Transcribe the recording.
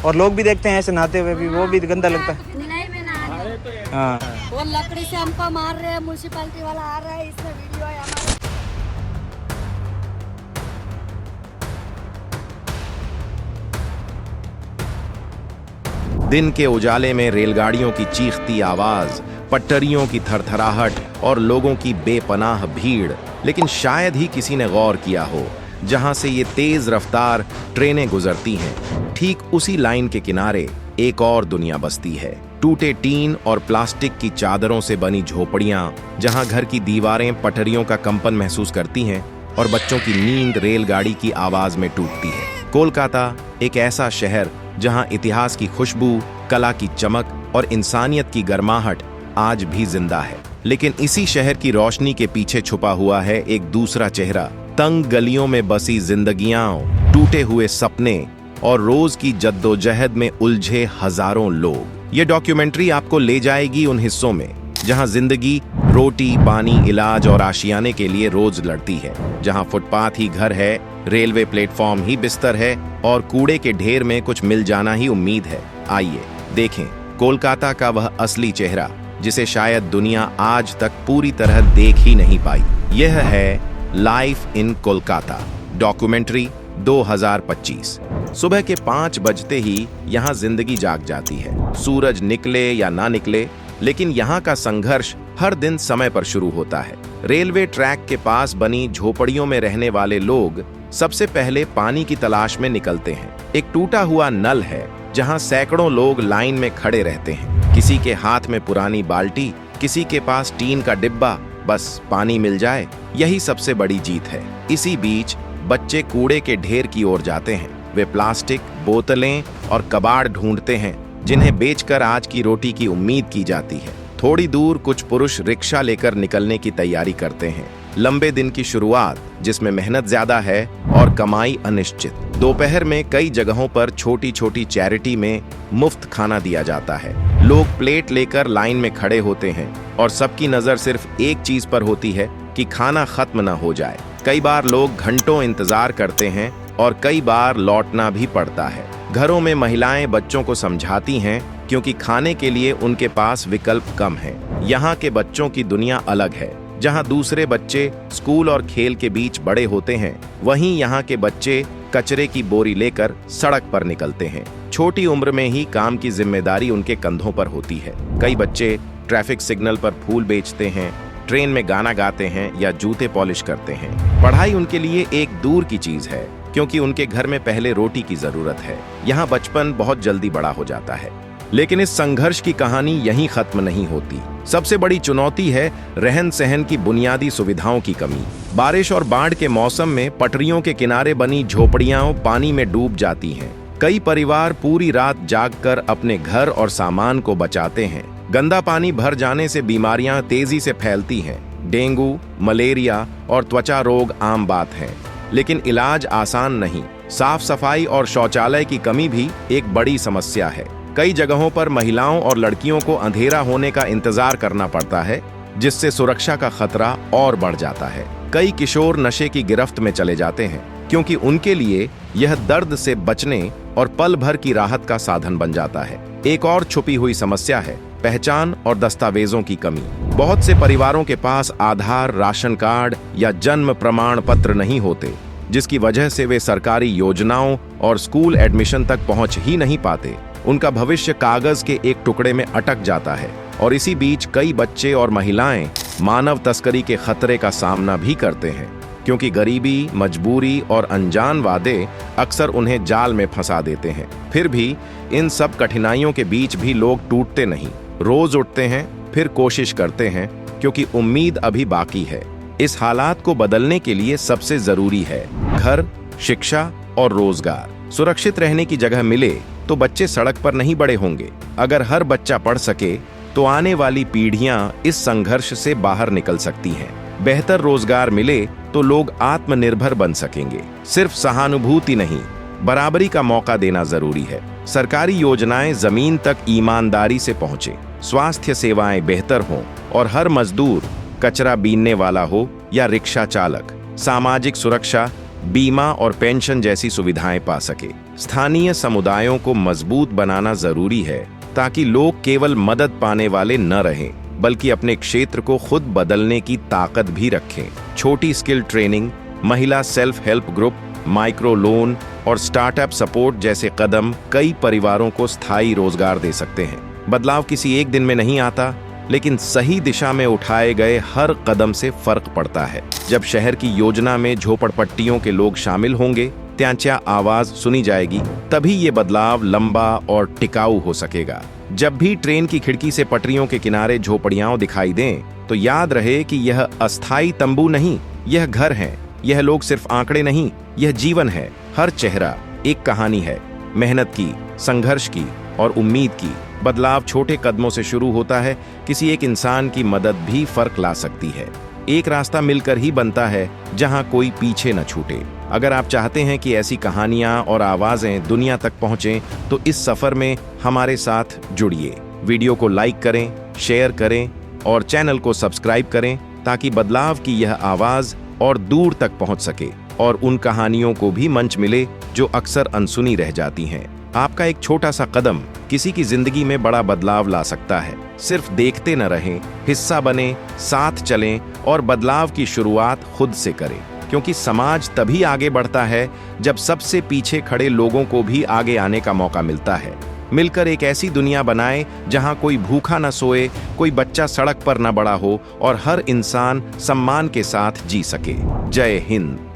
और लोग भी देखते हैं ऐसे नहाते हुए भी, वो भी गंदा लगता है। नहीं मैं नहा हाँ वो लकड़ी से हमको मार रहे हैं, म्युनिसिपैलिटी वाला आ रहा है, इसमें वीडियो है हमारा। दिन के उजाले में रेलगाड़ियों की चीखती आवाज, पटरियों की थरथराहट और लोगों की बेपनाह भीड़, लेकिन शायद ही किसी ने गौर किया हो जहां से ये तेज रफ्तार ट्रेनें गुजरती हैं, ठीक उसी लाइन के किनारे एक और दुनिया बसती है। टूटे टीन और प्लास्टिक की चादरों से बनी झोपड़ियां, जहां घर की दीवारें पटरियों का कंपन महसूस करती हैं और बच्चों की नींद रेलगाड़ी की आवाज में टूटती है। कोलकाता एक ऐसा शहर जहां इतिहास की खुशबू, कला की चमक और इंसानियत की गर्माहट आज भी जिंदा है। लेकिन इसी शहर की रोशनी के पीछे छुपा हुआ है एक दूसरा चेहरा, तंग गलियों में बसी जिंदगियां, टूटे हुए सपने और रोज की जद्दोजहद में उलझे हजारों लोग। ये डॉक्यूमेंट्री आपको ले जाएगी उन हिस्सों में जहां जिंदगी रोटी, पानी, इलाज और आशियाने के लिए रोज लड़ती है, जहां फुटपाथ ही घर है, रेलवे प्लेटफॉर्म ही बिस्तर है और कूड़े के ढेर में कुछ मिल जाना ही उम्मीद है। आइए देखें कोलकाता का वह असली चेहरा जिसे शायद दुनिया आज तक पूरी तरह देख ही नहीं पाई। यह है लाइफ इन कोलकाता डॉक्यूमेंट्री 2025। सुबह के 5 बजते ही यहाँ जिंदगी जाग जाती है। सूरज निकले या ना निकले, लेकिन यहाँ का संघर्ष हर दिन समय पर शुरू होता है। रेलवे ट्रैक के पास बनी झोपड़ियों में रहने वाले लोग सबसे पहले पानी की तलाश में निकलते हैं। एक टूटा हुआ नल है जहां सैकड़ों लोग लाइन में खड़े रहते हैं। किसी के हाथ में पुरानी बाल्टी, किसी के पास टीन का डिब्बा, बस पानी मिल जाए यही सबसे बड़ी जीत है। इसी बीच बच्चे कूड़े के ढेर की ओर जाते हैं। वे प्लास्टिक, बोतलें और कबाड़ ढूंढते हैं जिन्हें बेचकर आज की रोटी की उम्मीद की जाती है। थोड़ी दूर कुछ पुरुष रिक्शा लेकर निकलने की तैयारी करते हैं। लंबे दिन की शुरुआत जिसमें मेहनत ज्यादा है और कमाई अनिश्चित। दोपहर में कई जगहों पर छोटी छोटी चैरिटी में मुफ्त खाना दिया जाता है। लोग प्लेट लेकर लाइन में खड़े होते हैं और सबकी नजर सिर्फ एक चीज पर होती है कि खाना खत्म न हो जाए। कई बार लोग घंटों इंतजार करते हैं और कई बार लौटना भी पड़ता है। घरों में महिलाएं बच्चों को समझाती हैं क्योंकि खाने के लिए उनके पास विकल्प कम है। यहाँ के बच्चों की दुनिया अलग है। जहाँ दूसरे बच्चे स्कूल और खेल के बीच बड़े होते हैं, वहीं यहाँ के बच्चे कचरे की बोरी लेकर सड़क पर निकलते हैं। छोटी उम्र में ही काम की जिम्मेदारी उनके कंधों पर होती है। कई बच्चे ट्रैफिक सिग्नल पर फूल बेचते हैं, ट्रेन में गाना गाते हैं या जूते पॉलिश करते हैं। पढ़ाई उनके लिए एक दूर की चीज है क्योंकि उनके घर में पहले रोटी की जरूरत है। यहाँ बचपन बहुत जल्दी बड़ा हो जाता है। लेकिन इस संघर्ष की कहानी यहीं खत्म नहीं होती। सबसे बड़ी चुनौती है रहन सहन की बुनियादी सुविधाओं की कमी। बारिश और बाढ़ के मौसम में पटरियों के किनारे बनी झोपड़ियां पानी में डूब जाती हैं। कई परिवार पूरी रात जागकर अपने घर और सामान को बचाते हैं। गंदा पानी भर जाने से बीमारियां तेजी से फैलती हैं। डेंगू, मलेरिया और त्वचा रोग आम बात है, लेकिन इलाज आसान नहीं। साफ सफाई और शौचालय की कमी भी एक बड़ी समस्या है। कई जगहों पर महिलाओं और लड़कियों को अंधेरा होने का इंतजार करना पड़ता है, जिससे सुरक्षा का खतरा और बढ़ जाता है। कई किशोर नशे की गिरफ्त में चले जाते हैं क्योंकि उनके लिए यह दर्द से बचने और पल भर की राहत का साधन बन जाता है। एक और छुपी हुई समस्या है पहचान और दस्तावेजों की कमी। बहुत से परिवारों के पास आधार, राशन कार्ड या जन्म प्रमाण पत्र नहीं होते, जिसकी वजह से वे सरकारी योजनाओं और स्कूल एडमिशन तक पहुंच ही नहीं पाते। उनका भविष्य कागज के एक टुकड़े में अटक जाता है और इसी बीच कई बच्चे और महिलाएं मानव तस्करी के खतरे का सामना भी करते हैं क्योंकि गरीबी, मजबूरी और अनजान वादे अक्सर उन्हें जाल में फंसा देते हैं। फिर भी इन सब कठिनाइयों के बीच भी लोग टूटते नहीं। रोज उठते हैं, फिर कोशिश करते हैं क्योंकि उम्मीद अभी बाकी है। इस हालात को बदलने के लिए सबसे जरूरी है घर, शिक्षा और रोजगार। सुरक्षित रहने की जगह मिले तो बच्चे सड़क पर नहीं बड़े होंगे। अगर हर बच्चा पढ़ सके तो आने वाली पीढ़ियां इस संघर्ष से बाहर निकल सकती हैं। बेहतर रोजगार मिले तो लोग आत्मनिर्भर बन सकेंगे। सिर्फ सहानुभूति नहीं, बराबरी का मौका देना जरूरी है। सरकारी योजनाएं जमीन तक ईमानदारी से पहुंचे, स्वास्थ्य सेवाएं बेहतर हों और हर मजदूर कचरा बीनने वाला हो या रिक्शा चालक सामाजिक सुरक्षा, बीमा और पेंशन जैसी सुविधाएं पा सके। स्थानीय समुदायों को मजबूत बनाना जरूरी है ताकि लोग केवल मदद पाने वाले न रहें बल्कि अपने क्षेत्र को खुद बदलने की ताकत भी रखें। छोटी स्किल ट्रेनिंग, महिला self help group, micro loan और स्टार्टअप सपोर्ट जैसे कदम कई परिवारों को स्थायी रोजगार दे सकते हैं। बदलाव किसी एक दिन में नहीं आता, लेकिन सही दिशा में उठाए गए हर कदम से फर्क पड़ता है। जब शहर की योजना में झोपड़पट्टियों के लोग शामिल होंगे, त्यांच्या आवाज सुनी जाएगी, तभी ये बदलाव लंबा और टिकाऊ हो सकेगा। जब भी ट्रेन की खिड़की से पटरियों के किनारे झोपड़ियां दिखाई दें, तो याद रहे कि यह अस्थायी तंबू नहीं, यह घर है। यह लोग सिर्फ आंकड़े नहीं, यह जीवन है। हर चेहरा एक कहानी है, मेहनत की, संघर्ष की और उम्मीद की। बदलाव छोटे कदमों से शुरू होता है। किसी एक इंसान की मदद भी फर्क ला सकती है। एक रास्ता मिलकर ही बनता है जहां कोई पीछे न छूटे। अगर आप चाहते हैं कि ऐसी कहानियां और आवाजें दुनिया तक पहुंचें, तो इस सफर में हमारे साथ जुड़िए। वीडियो को लाइक करें, शेयर करें और चैनल को सब्सक्राइब करें ताकि बदलाव की यह आवाज और दूर तक पहुंच सके और उन कहानियों को भी मंच मिले जो अक्सर अनसुनी रह जाती हैं। आपका एक छोटा सा कदम किसी की जिंदगी में बड़ा बदलाव ला सकता है। सिर्फ देखते न रहें, हिस्सा बने, साथ चलें और बदलाव की शुरुआत खुद से करें, क्योंकि समाज तभी आगे बढ़ता है जब सबसे पीछे खड़े लोगों को भी आगे आने का मौका मिलता है। मिलकर एक ऐसी दुनिया बनाएं जहां कोई भूखा न सोए, कोई बच्चा सड़क पर न बड़ा हो और हर इंसान सम्मान के साथ जी सके। जय हिंद।